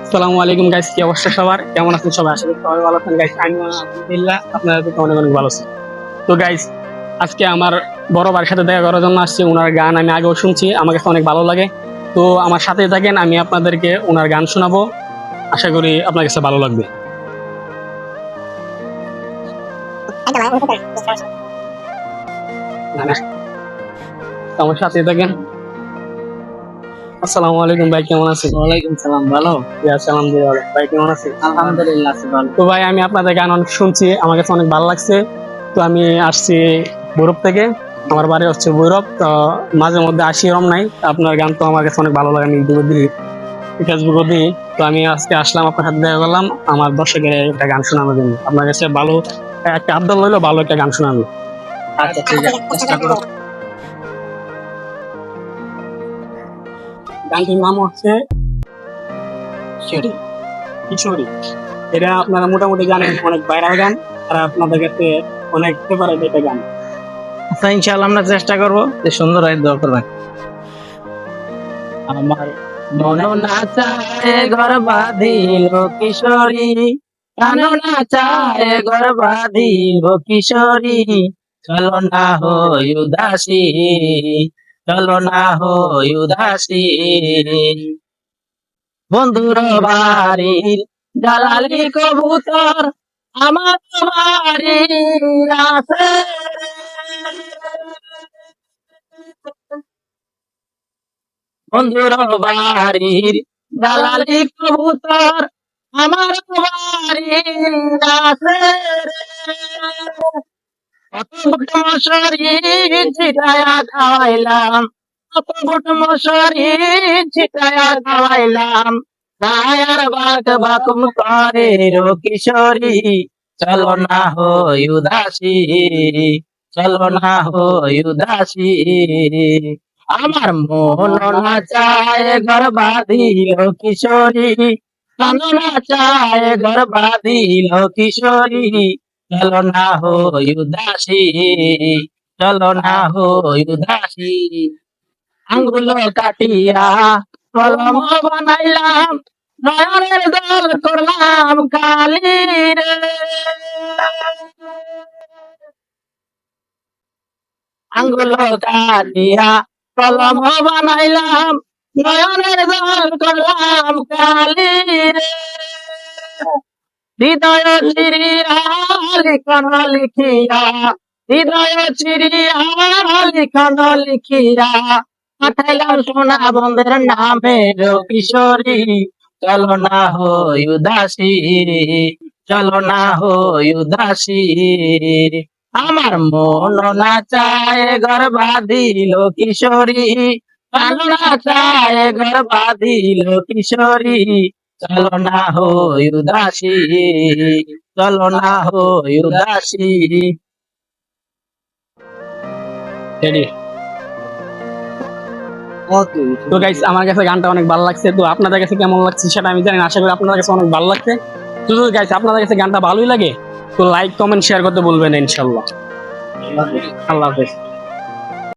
আসসালামু আলাইকুম গাইস, কি অবস্থা সবার? কেমন আছেন সবাই? আশা করি সবাই ভালো আছেন গাইস। আমি আলহামদুলিল্লাহ, আপনারা তো অনেক অনেক ভালো আছেন। তো গাইস, আজকে আমার বড় ভাইয়ের সাথে দেখা করার জন্য আসছি। ওনার গান আমি আগেও শুনছি, আমার কাছে অনেক ভালো লাগে। তো আমার সাথে থাকেন, আমি আপনাদেরকে ওনার গান শোনাবো। আশা করি আপনার কাছে ভালো লাগবে। তো আমার সাথে থাকেন। আসসালামু আলাইকুম ভাই, কেমন আছেন? ওয়ালাইকুম সালাম। ভালো? আলহামদুলিল্লাহ। ভাই কেমন আছেন? আলহামদুলিল্লাহ আছি ভালো। তো ভাই, আমি আপনাদের গান অনেক শুনছি, আমার কাছে অনেক ভালো লাগছে। তো আমি আসছি ভৈরব থেকে, আমার বাড়ি হচ্ছে ভৈরব। তো মাঝে মধ্যে আসি, এরম নাই। আপনার গান তো আমার কাছে অনেক ভালো লাগে, আমি ইউটিউবে দিই, ফেসবুকে দিই। তো আমি আজকে আসলাম, আপনার সাথে দেখা করলাম আমার দর্শকের একটা গান শোনানোর জন্য। আপনার কাছে ভালো একটা আবদার লইলো, ভালো একটা গান শোনানো। আচ্ছা ঠিক আছে, চেষ্টা করো। গানটির নাম হচ্ছে কিশোরী। এটা আপনারা মোটামুটি জানেন, অনেক ভাইরাল গান, আর আপনাদের কাছে অনেক ফেভারিট একটা গান। আচ্ছা ইনশাআল্লাহ আমরা চেষ্টা করবো যে সুন্দর হয়, দোয়া করবেন। আমার মন না চায় ঘর বাঁধিল কিশোরী, প্রাণ না চায় ঘর বাঁধিল কিশোরী, চলো না হই উদাসী, চলো না হই উদাসী। বন্ধুর বাড়ির দালালি কবুতর আমার বাড়ি আছে, বন্ধুর বাড়ির দালালি কবুতর আমার বাড়ি আছে। কত বুট মশারি ছিটায়া খাওয়াইলাম, কত বুট মশারি ছিটায়া খাওয়াইলাম, গায়ার বাক বাকুম করে রো কিশোরী, চলো না হই উদাসী, চলো না হই উদাসী। আমার মন না চায় ঘর বাঁধিল কিশোরী, প্রাণ না চায় ঘর বাঁধিল কিশোরী, চলো না হই উদাসী, চলো না হই উদাসী। আঙ্গুল কাটিয়া কলম বানাইলাম, নয়নের জল করলাম কালি রে। আঙ্গুল কাটিয়া কলম বানাইলাম, নয়নের জল করলাম কালি রে। হৃদয় চিরিয়া লিখন লিখিয়া, হৃদয় চিরিয়া লিখন লিখিয়া, পাঠাইলাম সোনা বন্ধের নামে রো কিশোরী, চলো না হই উদাসী, চলো না হই উদাসী। আমার মন না চায় ঘর বাঁধিল কিশোরী, প্রাণ না চায় ঘর বাঁধিল কিশোরী, চলো না হই উদাসী, চলো না হই উদাসী। রেডি? তো গাইস, আমার কাছে গানটা অনেক ভালো লাগছে। তো আপনাদের কাছে কেমন লাগছে সেটা আমি জানি না, আশা করি আপনাদের কাছে অনেক ভালো লাগছে। তো গাইস, আপনাদের কাছে গানটা ভালোই লাগে তো লাইক কমেন্ট শেয়ার করতে বলবেন না, ইনশাল্লাহ। আল্লাহ হাফেজ।